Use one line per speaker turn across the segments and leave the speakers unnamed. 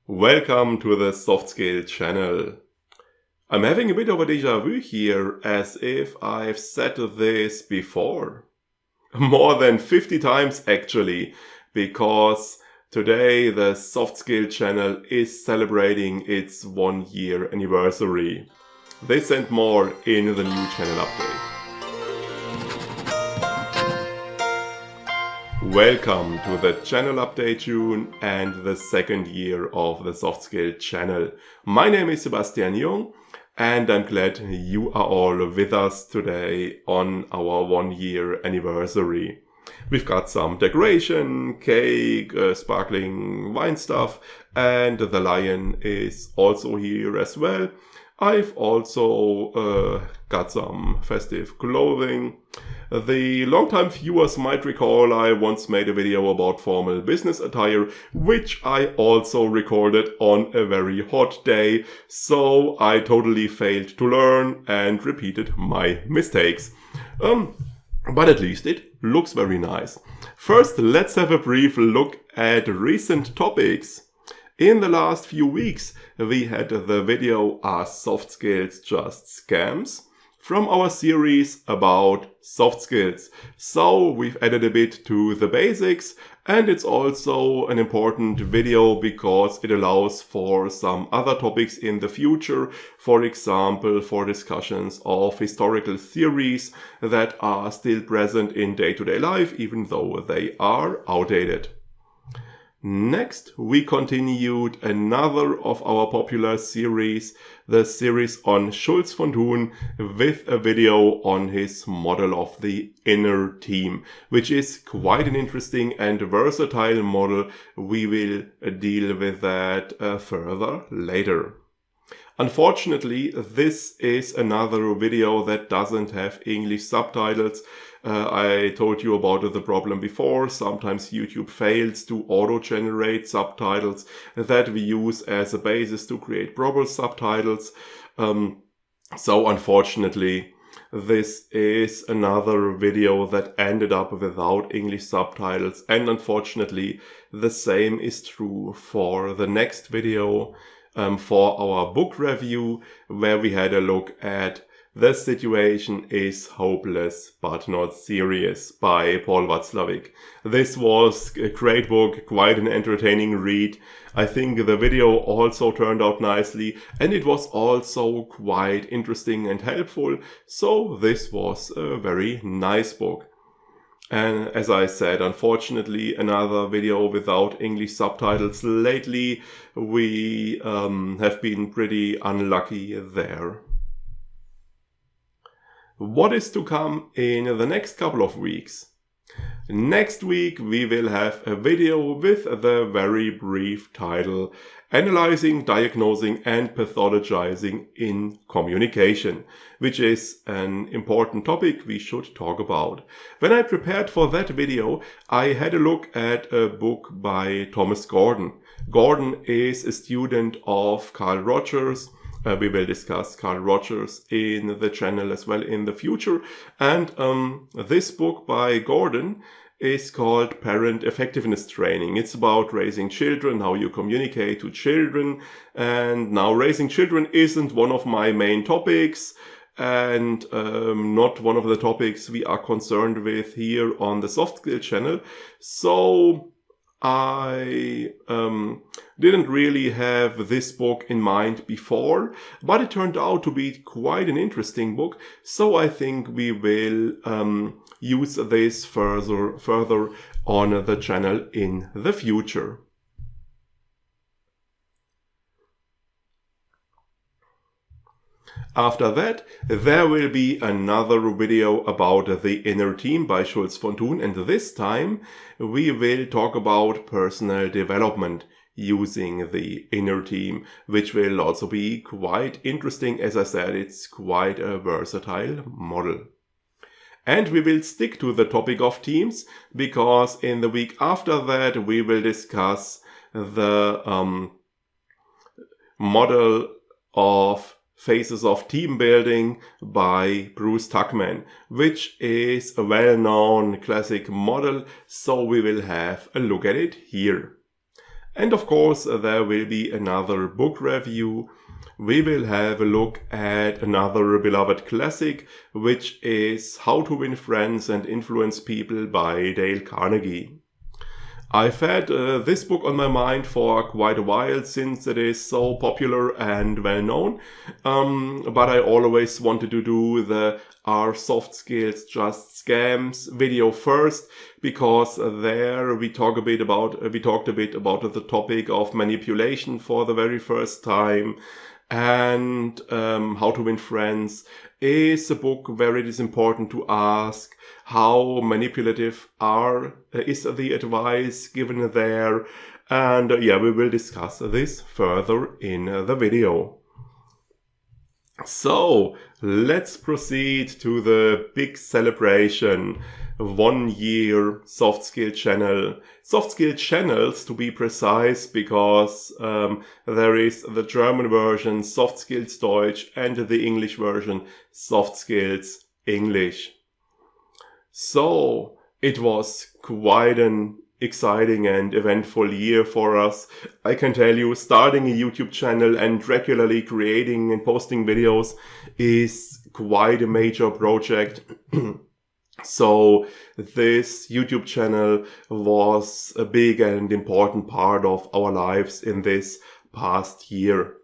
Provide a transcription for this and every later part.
Welcome to the Soft Skill channel. I'm having a bit of a déjà vu here, as if I've said this before. More than 50 times actually, because today the Soft Skill channel is celebrating its 1-year anniversary. This and more in the new channel update. Welcome to the channel update June and the second year of the Soft Skill channel. My name is Sebastian Jung and I'm glad you are all with us today on our 1-year anniversary. We've got some decoration, cake, sparkling wine stuff, and the lion is also here as well. I've also got some festive clothing. The longtime viewers might recall I once made a video about formal business attire, which I also recorded on a very hot day, so I totally failed to learn and repeated my mistakes. But at least it looks very nice. First, let's have a brief look at recent topics. In the last few weeks, we had the video Are Soft Skills Just Scams? From our series about soft skills. So we've added a bit to the basics, and it's also an important video because it allows for some other topics in the future, for example, for discussions of historical theories that are still present in day-to-day life, even though they are outdated. Next, we continued another of our popular series, the series on Schulz von Thun, with a video on his model of the inner team, which is quite an interesting and versatile model. We will deal with that further later. Unfortunately, this is another video that doesn't have English subtitles. I told you about the problem before. Sometimes YouTube fails to auto-generate subtitles that we use as a basis to create proper subtitles. So unfortunately, this is another video that ended up without English subtitles. And unfortunately, the same is true for the next video, for our book review, where we had a look at The Situation is Hopeless But Not Serious by Paul Watzlawick. This was a great book, quite an entertaining read. I think the video also turned out nicely, and it was also quite interesting and helpful. So this was a very nice book. And as I said, unfortunately, another video without English subtitles. Lately, we have been pretty unlucky there. What is to come in the next couple of weeks? Next week, we will have a video with the very brief title, Analyzing, Diagnosing and Pathologizing in Communication, which is an important topic we should talk about. When I prepared for that video, I had a look at a book by Thomas Gordon. Gordon is a student of Carl Rogers. We will discuss Carl Rogers in the channel as well in the future. And this book by Gordon is called Parent Effectiveness Training. It's about raising children, how you communicate to children. And now raising children isn't one of my main topics and not one of the topics we are concerned with here on the Soft Skill channel. So I didn't really have this book in mind before, but it turned out to be quite an interesting book. So I think we will use this further on the channel in the future. After that, there will be another video about The Inner Team by Schulz von Thun, and this time we will talk about personal development using the inner team, which will also be quite interesting. As I said, it's quite a versatile model. And we will stick to the topic of teams, because in the week after that we will discuss the model of Phases of Team Building by Bruce Tuckman, which is a well-known classic model, so we will have a look at it here. And of course, there will be another book review. We will have a look at another beloved classic, which is How to Win Friends and Influence People by Dale Carnegie. I've had this book on my mind for quite a while since it is so popular and well known, but I always wanted to do the Are Soft Skills Just Scams video first, because there we talked a bit about the topic of manipulation for the very first time. And How to Win Friends is a book where it is important to ask how manipulative is the advice given there. And we will discuss this further in the video. So let's proceed to the big celebration. 1 year Soft Skill Channel. Soft Skill Channels, to be precise, because there is the German version Soft Skills Deutsch and the English version Soft Skills English. So it was quite an exciting and eventful year for us. I can tell you, starting a YouTube channel and regularly creating and posting videos is quite a major project. So this YouTube channel was a big and important part of our lives in this past year.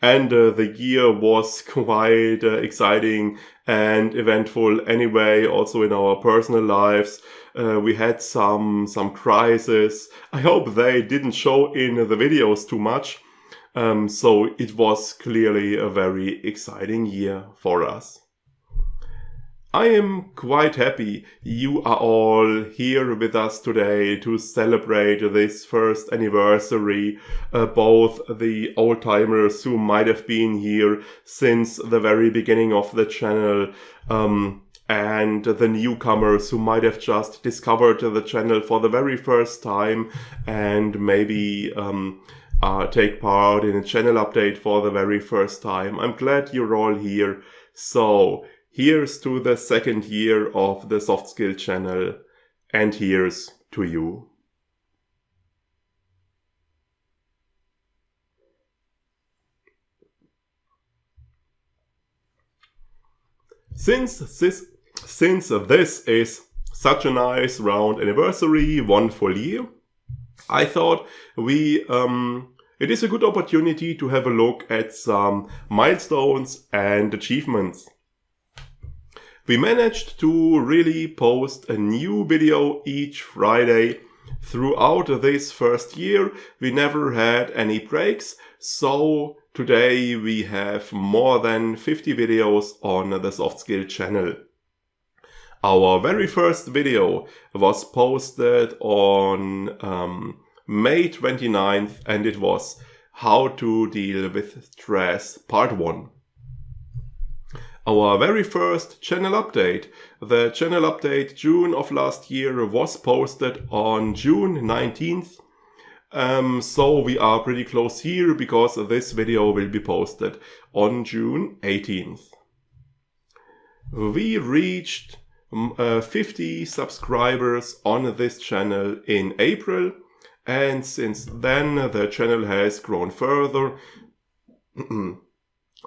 And the year was quite exciting and eventful anyway, also in our personal lives. We had some crises. I hope they didn't show in the videos too much. So it was clearly a very exciting year for us. I am quite happy you are all here with us today to celebrate this first anniversary, both the old-timers who might have been here since the very beginning of the channel, and the newcomers who might have just discovered the channel for the very first time and maybe take part in a channel update for the very first time. I'm glad you're all here. So here's to the second year of the Soft Skill channel, and here's to you. Since this is such a nice round anniversary, 1 full year, I thought it is a good opportunity to have a look at some milestones and achievements. We managed to really post a new video each Friday. Throughout this first year, we never had any breaks, so today we have more than 50 videos on the Soft Skill channel. Our very first video was posted on May 29th, and it was How to Deal with Stress Part 1. Our very first channel update, the channel update June of last year, was posted on June 19th. So we are pretty close here because this video will be posted on June 18th. We reached 50 subscribers on this channel in April, and since then the channel has grown further.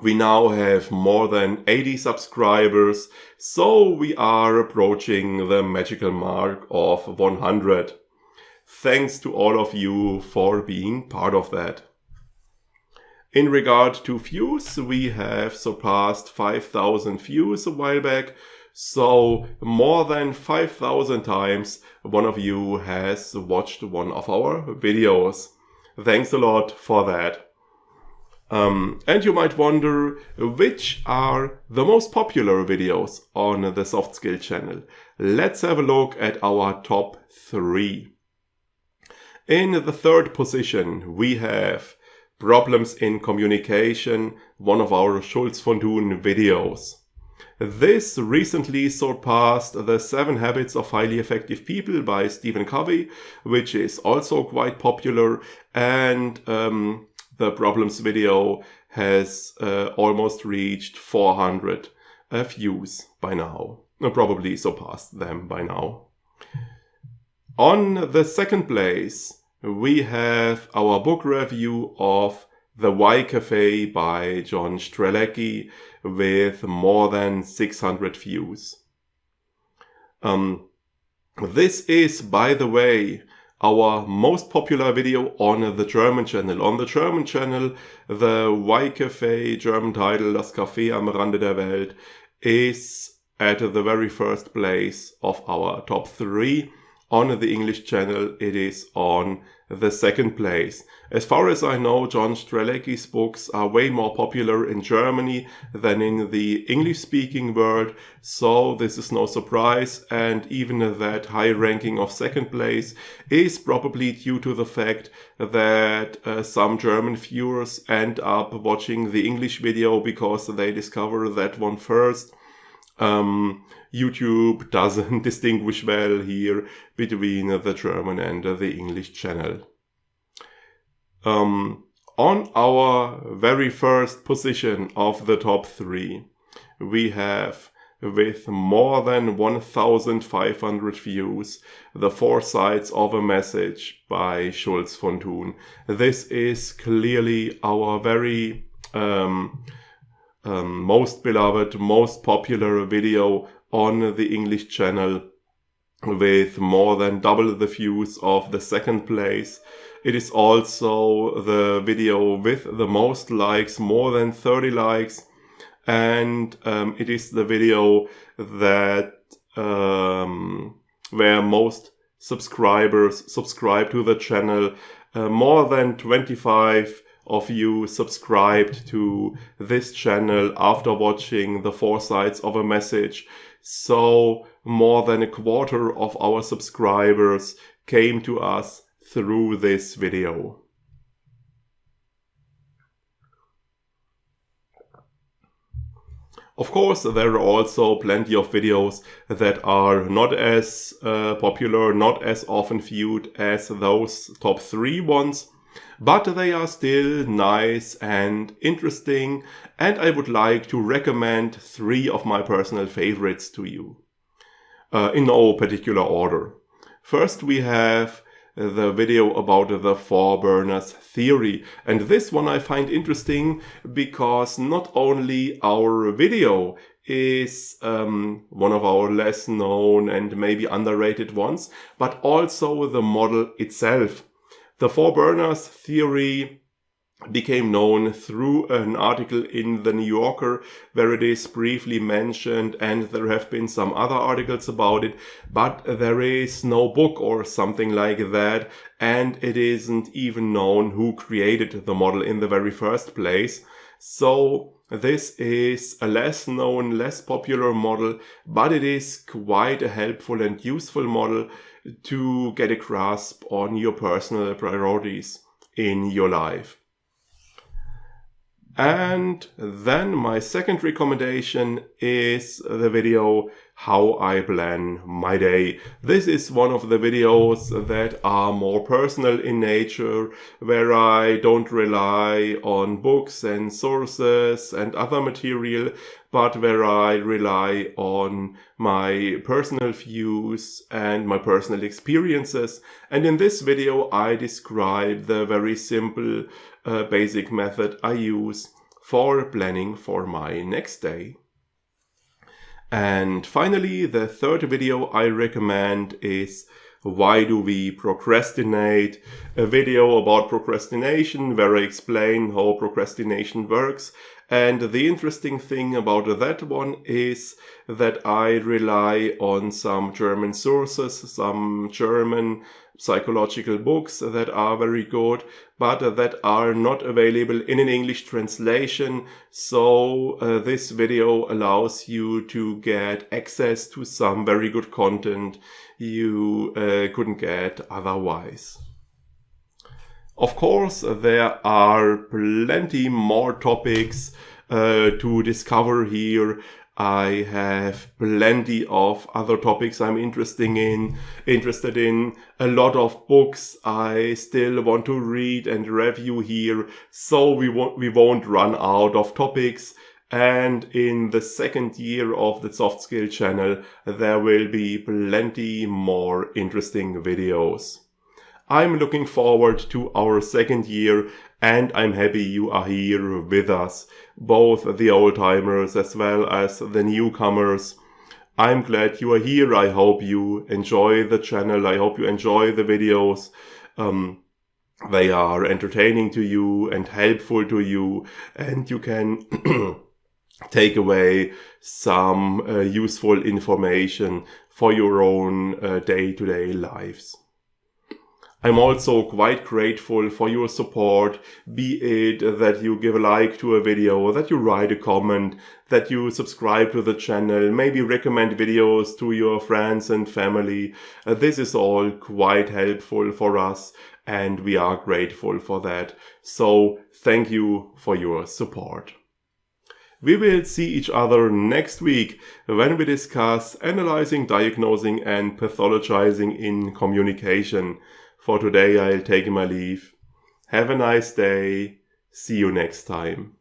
We now have more than 80 subscribers, so we are approaching the magical mark of 100. Thanks to all of you for being part of that. In regard to views, we have surpassed 5,000 views a while back, so more than 5,000 times one of you has watched one of our videos. Thanks a lot for that. And you might wonder, which are the most popular videos on the Soft Skill channel? Let's have a look at our top 3. In the third position, we have Problems in Communication, one of our Schulz von Thun videos. This recently surpassed the 7 Habits of Highly Effective People by Stephen Covey, which is also quite popular, and the problems video has almost reached 400 views by now. Probably surpassed them by now. On the second place, we have our book review of The Why Cafe by John Strelecky with more than 600 views. This is, by the way, our most popular video on the German channel. On the German channel, The Why Cafe, German title Das Café am Rande der Welt, is at the very first place of our top 3. On the English channel, it is on the second place. As far as I know, John Strelecky's books are way more popular in Germany than in the English-speaking world, so this is no surprise, and even that high ranking of second place is probably due to the fact that some German viewers end up watching the English video because they discover that one first. YouTube doesn't distinguish well here between the German and the English channel. On our very first position of the top 3, we have, with more than 1,500 views, The 4 Sides of a Message by Schulz von Thun. This is clearly our very most beloved, most popular video on the English channel, with more than double the views of the second place. It is also the video with the most likes, more than 30 likes, and it is the video that where most subscribers subscribe to the channel. More than 25 of you subscribed to this channel after watching The 4 Sides of a Message. So more than a quarter of our subscribers came to us through this video. Of course, there are also plenty of videos that are not as popular, not as often viewed as those top 3 ones, but they are still nice and interesting, and I would like to recommend 3 of my personal favorites to you, in no particular order. First, we have the video about the 4 burners theory, and this one I find interesting because not only our video is one of our less known and maybe underrated ones, but also the model itself. The 4 burners theory became known through an article in the New Yorker where it is briefly mentioned, and there have been some other articles about it, but there is no book or something like that, and it isn't even known who created the model in the very first place. So this is a less known, less popular model, but it is quite a helpful and useful model to get a grasp on your personal priorities in your life. And then my second recommendation is the video How I Plan My Day. This is one of the videos that are more personal in nature, where I don't rely on books and sources and other material, but where I rely on my personal views and my personal experiences. And in this video I describe the very simple basic method I use for planning for my next day. And finally, the third video I recommend is Why Do We Procrastinate? A video about procrastination where I explain how procrastination works. And the interesting thing about that one is that I rely on some German sources, some German psychological books that are very good, but that are not available in an English translation. So this video allows you to get access to some very good content you couldn't get otherwise. Of course, there are plenty more topics to discover here. I have plenty of other topics I'm interested in, a lot of books I still want to read and review here, so we won't run out of topics. And in the second year of the Soft Skill channel, there will be plenty more interesting videos. I'm looking forward to our second year, and I'm happy you are here with us, both the old-timers as well as the newcomers. I'm glad you are here. I hope you enjoy the channel. I hope you enjoy the videos. They are entertaining to you and helpful to you, and you can take away some useful information for your own day-to-day lives. I'm also quite grateful for your support, be it that you give a like to a video, that you write a comment, that you subscribe to the channel, maybe recommend videos to your friends and family. This is all quite helpful for us, and we are grateful for that. So thank you for your support. We will see each other next week when we discuss analyzing, diagnosing, and pathologizing in communication. For today, I'll take my leave. Have a nice day. See you next time.